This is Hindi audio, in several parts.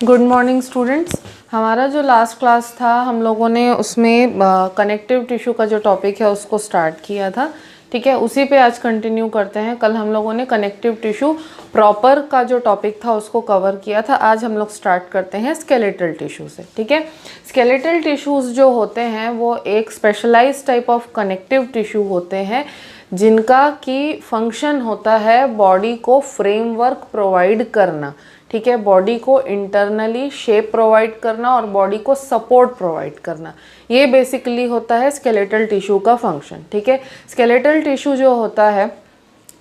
Good morning students. हमारा जो लास्ट क्लास था हम लोगों ने उसमें कनेक्टिव टिश्यू का जो टॉपिक है उसको स्टार्ट किया था। ठीक है, उसी पे आज कंटिन्यू करते हैं। कल हम लोगों ने कनेक्टिव टिश्यू प्रॉपर का जो टॉपिक था उसको कवर किया था। आज हम लोग स्टार्ट करते हैं स्केलेटल टिश्यू से। ठीक है, स्केलेटल टिश्यूज़ जो होते हैं वो एक specialized type of connective tissue होते हैं जिनका की फंक्शन होता है बॉडी को फ्रेमवर्क प्रोवाइड करना। ठीक है, बॉडी को इंटरनली शेप प्रोवाइड करना और बॉडी को सपोर्ट प्रोवाइड करना, ये बेसिकली होता है स्केलेटल टिश्यू का फंक्शन। ठीक है, स्केलेटल टिश्यू जो होता है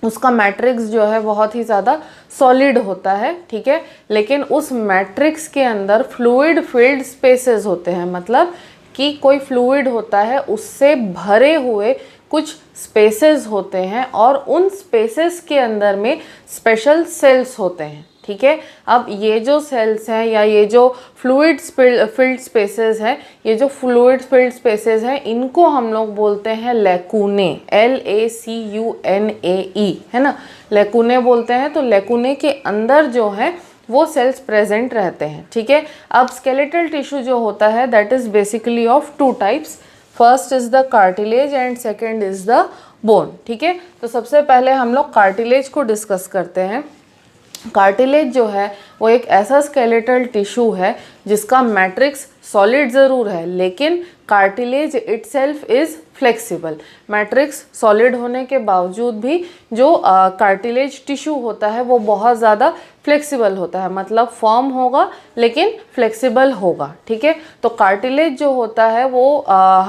उसका मैट्रिक्स जो है बहुत ही ज़्यादा सॉलिड होता है। ठीक है, लेकिन उस मैट्रिक्स के अंदर फ्लूइड फिल्ड स्पेसेस होते हैं, मतलब कि कोई फ्लूइड होता है उससे भरे हुए कुछ स्पेसेस होते हैं और उन स्पेसेस के अंदर में स्पेशल सेल्स होते हैं। ठीक है, अब ये जो सेल्स हैं या ये जो फ्लूइड फिल्ड स्पेसेस हैं, ये जो फ्लूइड फिल्ड स्पेसेस हैं इनको हम लोग बोलते हैं लैकूने, LACUNAE, है ना, लैकूने बोलते हैं। तो लैकूने के अंदर जो है वो सेल्स प्रेजेंट रहते हैं। ठीक है, अब स्केलेटल टिश्यू जो होता है that is basically of two types. First is the cartilage and second is the bone. ठीक है, तो सबसे पहले हम लोग कार्टिलेज को डिस्कस करते हैं। कार्टिलेज जो है वो एक ऐसा स्केलेटल टिश्यू है जिसका मैट्रिक्स सॉलिड ज़रूर है लेकिन cartilage itself is flexible. Matrix solid होने के बावजूद भी जो कार्टिलेज टिश्यू होता है वो बहुत ज़्यादा फ्लेक्सिबल होता है, मतलब फर्म होगा लेकिन फ्लेक्सिबल होगा। ठीक है, तो कार्टिलेज जो होता है वो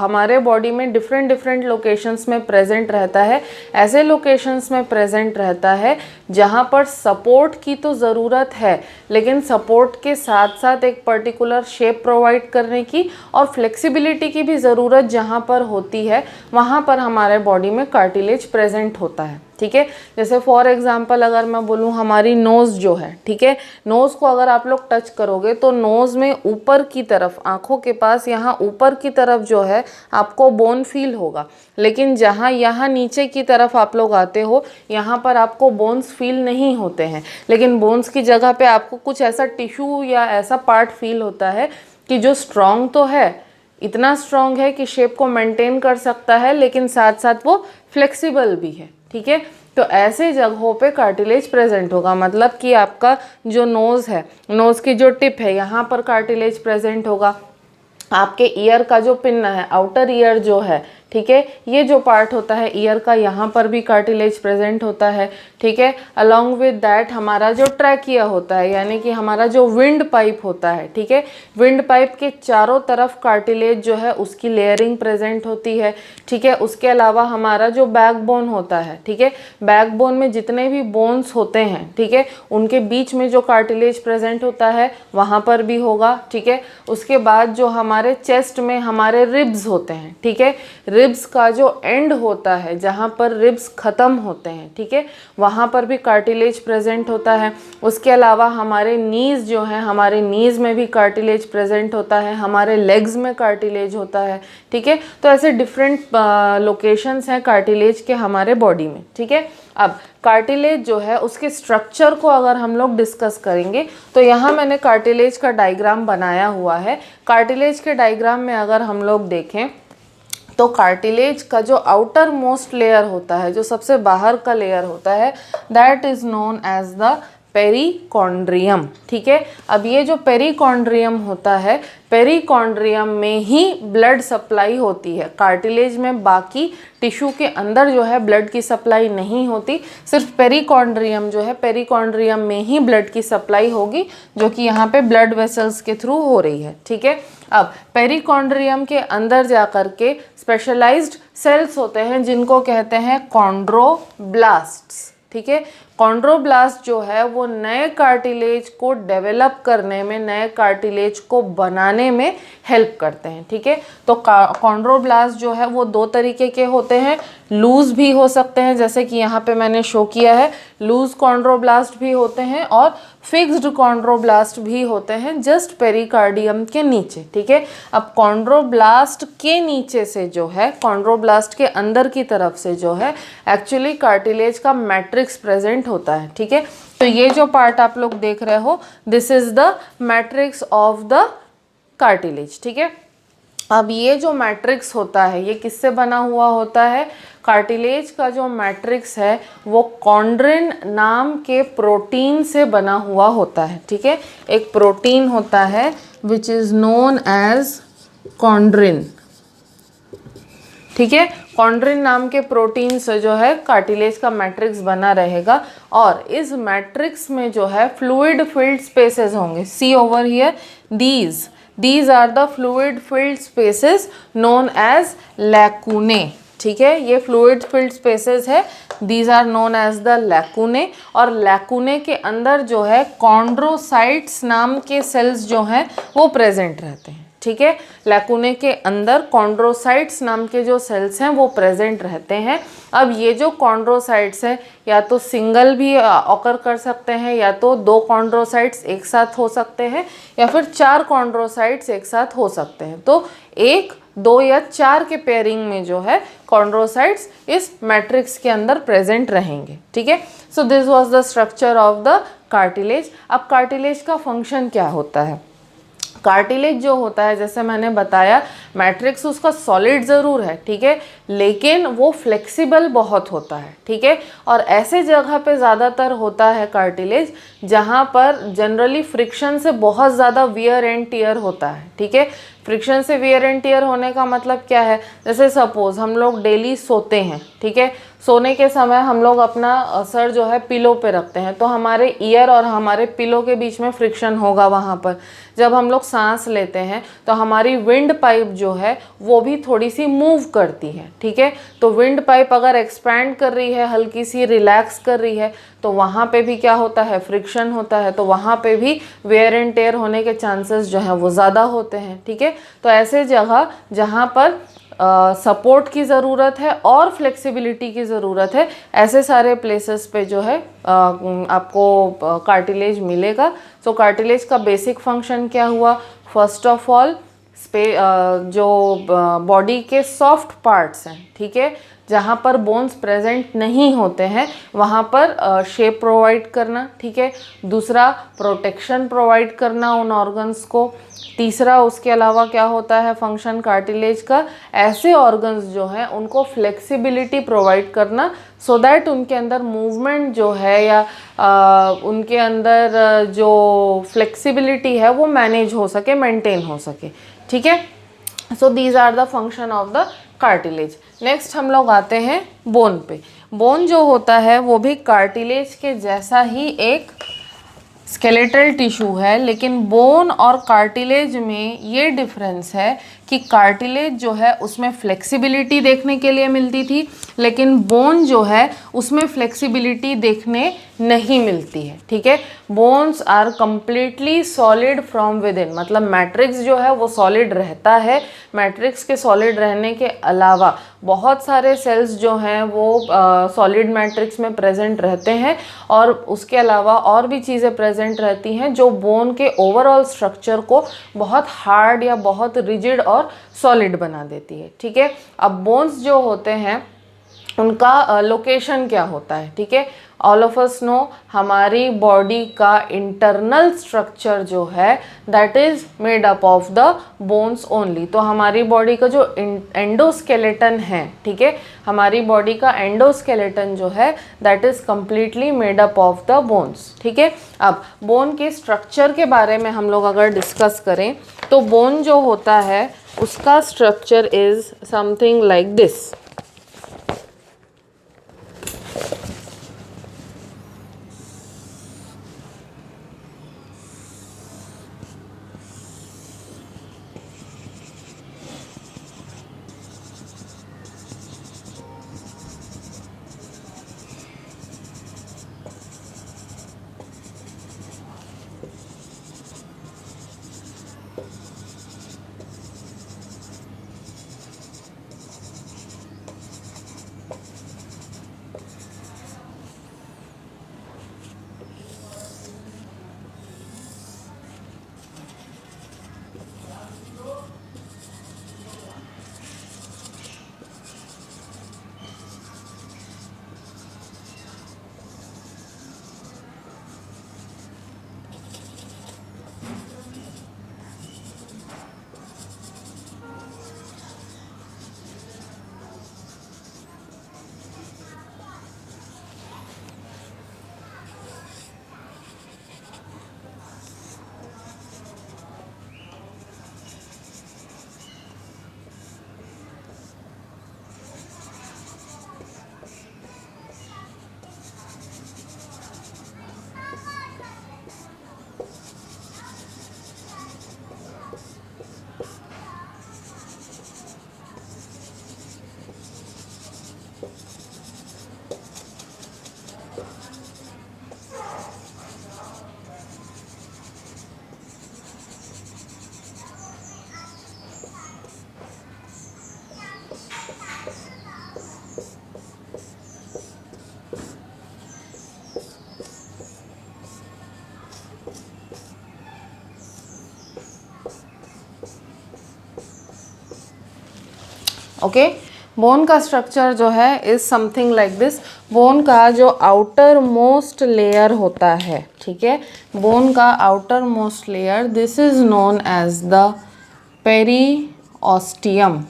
हमारे बॉडी में डिफरेंट लोकेशंस में प्रेजेंट रहता है। ऐसे लोकेशंस में प्रेजेंट रहता है जहाँ पर सपोर्ट की तो ज़रूरत है लेकिन सपोर्ट के साथ साथ एक पर्टिकुलर शेप प्रोवाइड करने की और फ्लेक्सिबिलिटी की भी ज़रूरत जहाँ पर होती है वहाँ पर हमारे बॉडी में कार्टिलेज प्रेजेंट होता है। ठीक है, जैसे फॉर एग्जांपल अगर मैं बोलूँ हमारी नोज़ जो है, ठीक है, नोज़ को अगर आप लोग टच करोगे तो नोज़ में ऊपर की तरफ, आँखों के पास यहाँ ऊपर की तरफ जो है आपको बोन फील होगा, लेकिन जहाँ यहाँ नीचे की तरफ आप लोग आते हो यहाँ पर आपको बोन्स फील नहीं होते हैं, लेकिन बोन्स की जगह पे आपको कुछ ऐसा टिश्यू या ऐसा पार्ट फील होता है कि जो स्ट्रॉन्ग तो है, इतना स्ट्रॉन्ग है कि शेप को मेंटेन कर सकता है लेकिन साथ साथ वो फ्लेक्सिबल भी है। ठीक है, तो ऐसे जगहों पे कार्टिलेज प्रेजेंट होगा, मतलब कि आपका जो नोज़ है, नोज़ की जो टिप है यहाँ पर कार्टिलेज प्रेजेंट होगा। आपके ईयर का जो पिन्ना है, आउटर ईयर जो है, ठीक है, ये जो पार्ट होता है ईयर का यहाँ पर भी कार्टिलेज प्रेजेंट होता है। ठीक है, अलोंग विद दैट हमारा जो ट्रैकिया होता है यानी कि हमारा जो विंड पाइप होता है, ठीक है, विंड पाइप के चारों तरफ कार्टिलेज जो है उसकी लेयरिंग प्रेजेंट होती है। ठीक है, उसके अलावा हमारा जो बैकबोन होता है, ठीक है, बैकबोन में जितने भी बोन्स होते हैं, ठीक है, उनके बीच में जो कार्टिलेज प्रेजेंट होता है वहाँ पर भी होगा। ठीक है, उसके बाद जो हमारे चेस्ट में हमारे रिब्स होते हैं, ठीक है, रिब्स का जो एंड होता है जहाँ पर रिब्स ख़त्म होते हैं, ठीक है, वहाँ पर भी कार्टिलेज प्रेजेंट होता है। उसके अलावा हमारे नीज़ जो हैं, हमारे नीज़ में भी कार्टिलेज प्रेजेंट होता है, हमारे लेग्स में कार्टिलेज होता है। ठीक है, तो ऐसे डिफरेंट लोकेशंस हैं कार्टिलेज के हमारे बॉडी में। ठीक है, अब कार्टिलेज जो है उसके स्ट्रक्चर को अगर हम लोग डिस्कस करेंगे तो यहाँ मैंने कार्टिलेज का डायग्राम बनाया हुआ है। कार्टिलेज के डायग्राम में अगर हम लोग देखें तो कार्टिलेज का जो आउटर मोस्ट लेयर होता है, जो सबसे बाहर का लेयर होता है, that is known as the perichondrium. ठीक है, अब ये जो पेरिकॉन्ड्रियम होता है, पेरिकॉन्ड्रियम में ही ब्लड सप्लाई होती है। कार्टिलेज में बाकी टिश्यू के अंदर जो है ब्लड की सप्लाई नहीं होती, सिर्फ पेरिकॉन्ड्रियम जो है, पेरिकॉन्ड्रियम में ही ब्लड की सप्लाई होगी जो कि यहाँ पे ब्लड वेसल्स के थ्रू हो रही है। ठीक है, अब पेरिकॉन्ड्रियम के अंदर जा कर के स्पेशलाइज्ड सेल्स होते हैं जिनको कहते हैं कॉन्ड्रोब्लास्ट्स। ठीक है, कॉन्ड्रोब्लास्ट जो है वो नए कार्टिलेज को डेवलप करने में, नए कार्टिलेज को बनाने में हेल्प करते हैं। ठीक है, तो कॉन्ड्रोब्लास्ट जो है वो दो तरीके के होते हैं, लूज भी हो सकते हैं, जैसे कि यहाँ पे मैंने शो किया है, लूज कॉन्ड्रोब्लास्ट भी होते हैं और फिक्स्ड कॉन्ड्रोब्लास्ट भी होते हैं जस्ट पेरिकार्डियम के नीचे, ठीक है। अब कॉन्ड्रोब्लास्ट के नीचे से जो है, कॉन्ड्रोब्लास्ट के अंदर की तरफ से जो है एक्चुअली कार्टिलेज का मैट्रिक्स प्रेजेंट होता है, ठीक है। तो ये जो पार्ट आप लोग देख रहे हो, this is the matrix of the cartilage, ठीक है। अब ये जो मैट्रिक्स होता है ये किससे बना हुआ होता है? कार्टिलेज का जो मैट्रिक्स है वो कॉन्ड्रिन नाम के प्रोटीन से बना हुआ होता है, ठीक है। एक प्रोटीन होता है विच इज नोन एज कॉन्ड्रिन, ठीक है। कॉन्ड्रिन नाम के प्रोटीन से जो है कार्टिलेज का मैट्रिक्स बना रहेगा और इस मैट्रिक्स में जो है फ्लूइड फिल्ड स्पेसेस होंगे। See over here, these are the fluid filled spaces known as lacunae, ठीक है। ये फ्लूइड फिल्ड स्पेसेस है, these are known as the lacunae। और lacunae के अंदर जो है कॉन्ड्रोसाइट्स नाम के सेल्स जो हैं वो प्रेजेंट रहते हैं, ठीक है। लैकुने के अंदर कॉन्ड्रोसाइट्स नाम के जो सेल्स हैं वो प्रेजेंट रहते हैं। अब ये जो कॉन्ड्रोसाइट्स हैं या तो सिंगल भी ऑकर कर सकते हैं, या तो 2 कॉन्ड्रोसाइट्स एक साथ हो सकते हैं, या फिर 4 कॉन्ड्रोसाइट्स एक साथ हो सकते हैं। तो 1, 2 या 4 के पेयरिंग में जो है कॉन्ड्रोसाइट्स इस मैट्रिक्स के अंदर प्रेजेंट रहेंगे, ठीक है। So this was the structure of the cartilage. अब कार्टिलेज का फंक्शन क्या होता है? कार्टिलेज जो होता है, जैसे मैंने बताया, मैट्रिक्स उसका सॉलिड ज़रूर है, ठीक है, लेकिन वो फ्लेक्सिबल बहुत होता है, ठीक है। और ऐसे जगह पे ज़्यादातर होता है कार्टिलेज जहाँ पर जनरली फ्रिक्शन से बहुत ज़्यादा वियर एंड टियर होता है, ठीक है। फ्रिक्शन से वियर एंड टियर होने का मतलब क्या है? जैसे सपोज हम लोग डेली सोते हैं, ठीक है, सोने के समय हम लोग अपना सर जो है पिलो पे रखते हैं, तो हमारे ईयर और हमारे पिलो के बीच में फ्रिक्शन होगा वहाँ पर। जब हम लोग सांस लेते हैं तो हमारी विंड पाइप जो है वो भी थोड़ी सी मूव करती है, ठीक है। तो विंड पाइप अगर एक्सपैंड कर रही है, हल्की सी रिलैक्स कर रही है, तो वहाँ पे भी क्या होता है? फ्रिक्शन होता है। तो वहाँ पे भी वेयर एंड टेयर होने के चांसेस जो है वो ज़्यादा होते हैं, ठीक है। तो ऐसे जगह जहाँ पर सपोर्ट की ज़रूरत है और फ्लेक्सिबिलिटी की ज़रूरत है, ऐसे सारे प्लेसेस पे जो है आपको कार्टिलेज मिलेगा। सो कार्टिलेज का बेसिक फंक्शन क्या हुआ? फर्स्ट ऑफ ऑल जो बॉडी के सॉफ्ट पार्ट्स हैं, ठीक है, जहाँ पर बोन्स प्रेजेंट नहीं होते हैं वहाँ पर शेप प्रोवाइड करना, ठीक है। दूसरा, प्रोटेक्शन प्रोवाइड करना उन ऑर्गन्स को। तीसरा, उसके अलावा क्या होता है फंक्शन कार्टिलेज का? ऐसे ऑर्गन्स जो हैं उनको फ्लेक्सिबिलिटी प्रोवाइड करना, सो दैट उनके अंदर मूवमेंट जो है या उनके अंदर जो फ्लेक्सिबिलिटी है वो मैनेज हो सके, मेंटेन हो सके, ठीक है। So these are the function of the cartilage. Next हम लोग आते हैं बोन पे। बोन जो होता है वो भी कार्टिलेज के जैसा ही एक स्केलेटल टिश्यू है, लेकिन बोन और कार्टिलेज में ये डिफरेंस है कि कार्टिलेज जो है उसमें फ्लेक्सिबिलिटी देखने के लिए मिलती थी, लेकिन बोन जो है उसमें फ्लेक्सिबिलिटी देखने नहीं मिलती है, ठीक है। Bones are completely solid from within, मतलब मैट्रिक्स जो है वो सॉलिड रहता है। मैट्रिक्स के सॉलिड रहने के अलावा बहुत सारे सेल्स जो हैं वो सॉलिड मैट्रिक्स में प्रेजेंट रहते हैं, और उसके अलावा और भी चीज़ें प्रेजेंट रहती हैं जो बोन के ओवरऑल स्ट्रक्चर को बहुत हार्ड या बहुत रिजिड और सॉलिड बना देती है, ठीक है। अब बोन्स जो होते हैं उनका लोकेशन क्या होता है, ठीक है। ऑल ऑफ अस नो हमारी बॉडी का इंटरनल स्ट्रक्चर जो है that is made up of the bones only. तो हमारी बॉडी का जो एंडोस्केलेटन है, ठीक है, हमारी बॉडी का एंडोस्केलेटन जो है that is completely made up of the bones, ठीक है। अब बोन के स्ट्रक्चर के बारे में हम लोग अगर डिस्कस करें तो बोन जो होता है उसका structure is something like this. Okay. Bone का स्ट्रक्चर जो है is something like this. Bone का जो आउटर मोस्ट लेयर होता है, ठीक है, बोन का outermost layer, this is known as the periosteum.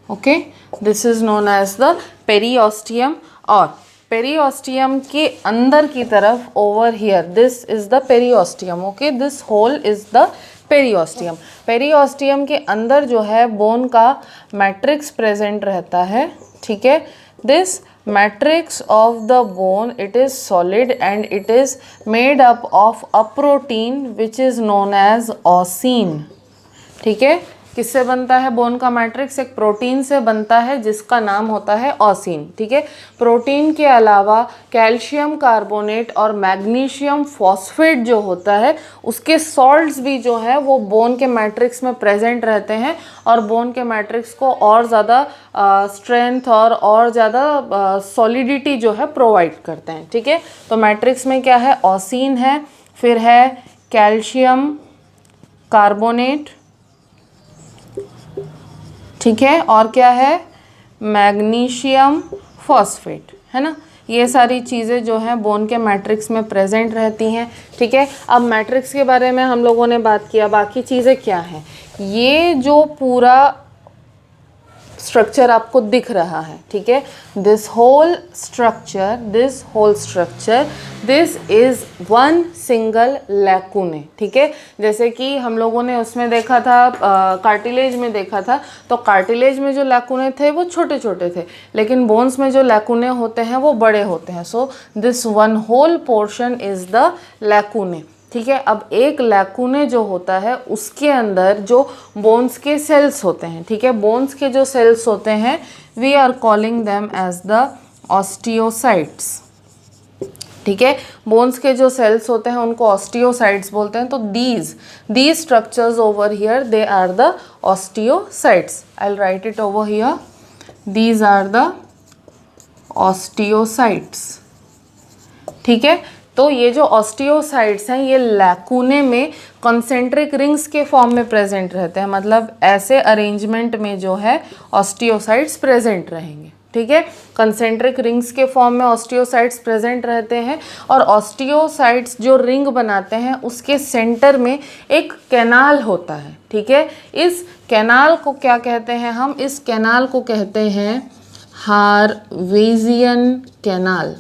Okay, this is known as the periosteum. और पेरिओस्टियम के अंदर की तरफ, over here, this is the periosteum. Okay, this whole is the periosteum. Periosteum के अंदर जो है बोन का मैट्रिक्स प्रेजेंट रहता है, ठीक है। This matrix of the bone, it is solid and it is made up of a protein which is known as ossein, ठीक है। किससे बनता है बोन का मैट्रिक्स? एक प्रोटीन से बनता है जिसका नाम होता है ऑसिन, ठीक है। प्रोटीन के अलावा कैल्शियम कार्बोनेट और मैग्नीशियम फॉस्फेट जो होता है, उसके सॉल्ट्स भी जो है वो बोन के मैट्रिक्स में प्रेजेंट रहते हैं और बोन के मैट्रिक्स को और ज़्यादा स्ट्रेंथ और ज़्यादा सॉलिडिटी जो है प्रोवाइड करते हैं, ठीक है। तो मैट्रिक्स में क्या है? ऑसिन है, फिर है कैल्शियम कार्बोनेट, ठीक है, और क्या है? मैग्नीशियम फॉस्फेट, है ना। ये सारी चीज़ें जो हैं बोन के मैट्रिक्स में प्रेजेंट रहती हैं, ठीक है। अब मैट्रिक्स के बारे में हम लोगों ने बात किया, बाकी चीज़ें क्या हैं? ये जो पूरा स्ट्रक्चर आपको दिख रहा है, ठीक है, this whole structure, this is one single lacunae, ठीक है। जैसे कि हम लोगों ने उसमें देखा था, कार्टिलेज में देखा था, तो कार्टिलेज में जो लैकूने थे वो छोटे छोटे थे, लेकिन बोन्स में जो लैकूने होते हैं वो बड़े होते हैं। So this one whole portion is the lacunae, ठीक है। अब एक लैकूने जो होता है उसके अंदर जो बोन्स के सेल्स होते हैं, ठीक है, बोन्स के जो सेल्स होते हैं, we are calling them as the osteocytes, ठीक है। बोन्स के जो सेल्स होते हैं उनको ऑस्टियोसाइट्स बोलते हैं। तो these structures over here, they are the osteocytes. I will write it over here, these are the osteocytes, ठीक है। तो ये जो ऑस्टियोसाइट्स हैं ये लैकूने में कंसेंट्रिक रिंग्स के फॉर्म में प्रेजेंट रहते हैं, मतलब ऐसे अरेंजमेंट में जो है ऑस्टियोसाइट्स प्रेजेंट रहेंगे, ठीक है। कंसेंट्रिक रिंग्स के फॉर्म में ऑस्टियोसाइट्स प्रेजेंट रहते हैं और ऑस्टियोसाइट्स जो रिंग बनाते हैं उसके सेंटर में एक कैनाल होता है, ठीक है। इस कैनाल को क्या कहते हैं हम? इस कैनाल को कहते हैं Haversian canal.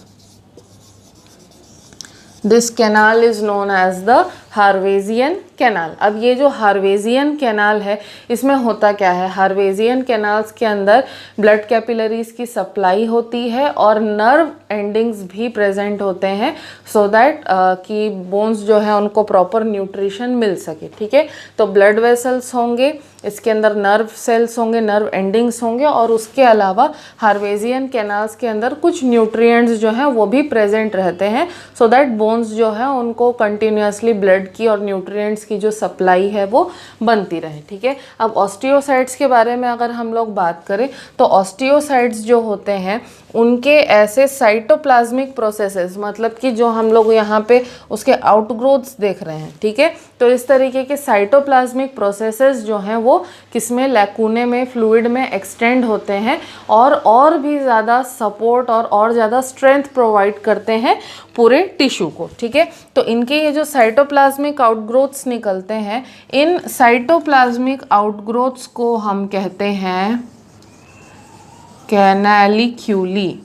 This canal is known as the Haversian canal. अब ये जो हार्वेजियन कैनाल है इसमें होता क्या है? हार्वेजियन कैनाल्स के अंदर ब्लड कैपिलरीज की सप्लाई होती है और नर्व एंडिंग्स भी प्रेजेंट होते हैं, सो दैट कि बोन्स जो है उनको प्रॉपर न्यूट्रिशन मिल सके, ठीक है। तो ब्लड वेसल्स होंगे, इसके अंदर नर्व सेल्स होंगे, नर्व एंडिंग्स होंगे और उसके अलावा हार्वेजियन कैनाल्स के अंदर कुछ न्यूट्रिएंट्स जो हैं वो भी प्रेजेंट रहते हैं, सो दैट बोन्स जो है उनको कंटिन्यूसली ब्लड की और न्यूट्रिएंट्स की जो सप्लाई है वो बनती रहे, ठीक है। अब ऑस्टियोसाइट्स के बारे में अगर हम लोग बात करें तो ऑस्टियोसाइट्स जो होते हैं उनके ऐसे साइटोप्लाज्मिक प्रोसेसेस, मतलब कि जो हम लोग यहाँ पे उसके आउटग्रोथ्स देख रहे हैं, ठीक है, तो इस तरीके के साइटोप्लाज्मिक प्रोसेसेस जो हैं वो किसमें? लैकूने में, फ्लूइड में एक्सटेंड होते हैं और भी ज़्यादा सपोर्ट और ज़्यादा स्ट्रेंथ प्रोवाइड करते हैं पूरे टिश्यू को, ठीक है। तो इनके ये जो साइटोप्लाज्मिक आउटग्रोथ्स निकलते हैं, इन साइटोप्लाज्मिक आउटग्रोथ्स को हम कहते हैं कैनालिक्यूली,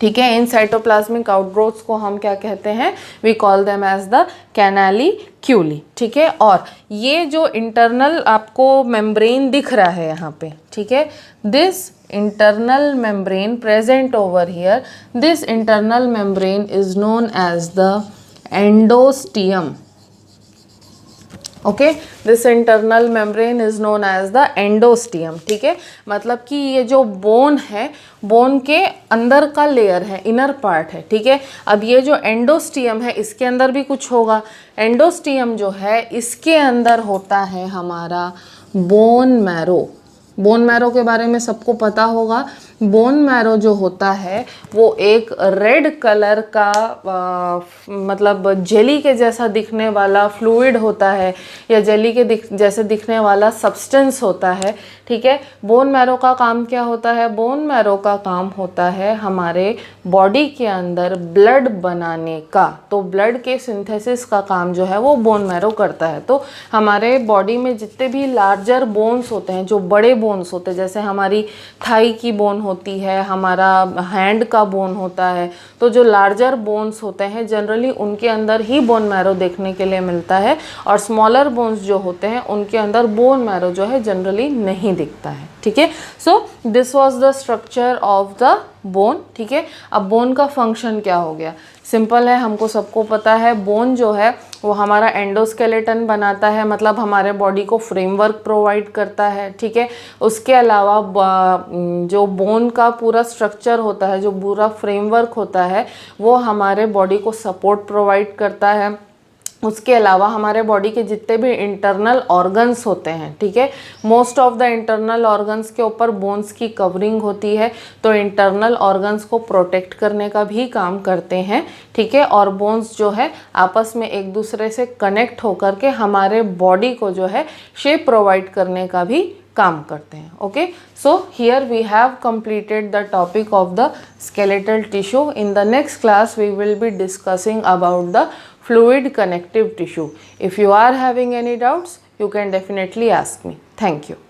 ठीक है। इन साइटोप्लाज्मिक आउटग्रोथ्स को हम क्या कहते हैं? We call them as the canaliculi, ठीक है। और ये जो इंटरनल आपको मेम्ब्रेन दिख रहा है यहाँ पे, ठीक है, this internal membrane present over here, this internal membrane is known as the endosteum. Okay, this internal membrane is known as the endosteum, ठीक है। मतलब कि ये जो बोन है, बोन के अंदर का लेयर है, इनर पार्ट है, ठीक है। अब ये जो एंडोस्टियम है इसके अंदर भी कुछ होगा। एंडोस्टियम जो है इसके अंदर होता है हमारा बोन मैरो। बोन मैरो के बारे में सबको पता होगा, बोन मैरो जो होता है वो एक रेड कलर का मतलब जेली के जैसा दिखने वाला फ्लूइड होता है या जेली के जैसे दिखने वाला सब्सटेंस होता है, ठीक है। बोन मैरो का काम क्या होता है? बोन मैरो का काम होता है हमारे बॉडी के अंदर ब्लड बनाने का। तो ब्लड के सिंथेसिस का काम जो है वो बोन मैरो करता है। तो हमारे बॉडी में जितने भी लार्जर बोन्स होते हैं, जो बड़े बोन्स होते हैं, जैसे हमारी थाई की बोन होती है, हमारा हैंड का बोन होता है, तो जो लार्जर बोन्स होते हैं जनरली उनके अंदर ही बोन मैरो देखने के लिए मिलता है, और स्मॉलर बोन्स जो होते हैं उनके अंदर बोन मैरो जो है जनरली नहीं दिखता है, ठीक है। So this was the structure of the bone, ठीक है। अब बोन का फंक्शन क्या हो गया? सिंपल है, हमको सबको पता है बोन जो है वो हमारा एंडोस्केलेटन बनाता है, मतलब हमारे बॉडी को फ्रेमवर्क प्रोवाइड करता है, ठीक है। उसके अलावा जो बोन का पूरा स्ट्रक्चर होता है, जो पूरा फ्रेमवर्क होता है, वो हमारे बॉडी को सपोर्ट प्रोवाइड करता है। उसके अलावा हमारे बॉडी के जितने भी इंटरनल ऑर्गन्स होते हैं, ठीक है, most of the internal organs के ऊपर बोन्स की कवरिंग होती है, तो इंटरनल ऑर्गन्स को प्रोटेक्ट करने का भी काम करते हैं, ठीक है। और बोन्स जो है आपस में एक दूसरे से कनेक्ट होकर के हमारे बॉडी को जो है शेप प्रोवाइड करने का भी काम करते हैं। Okay, so here we have completed the topic of the skeletal tissue. In the next class we will be discussing about the fluid connective tissue. If you are having any doubts, you can definitely ask me. Thank you.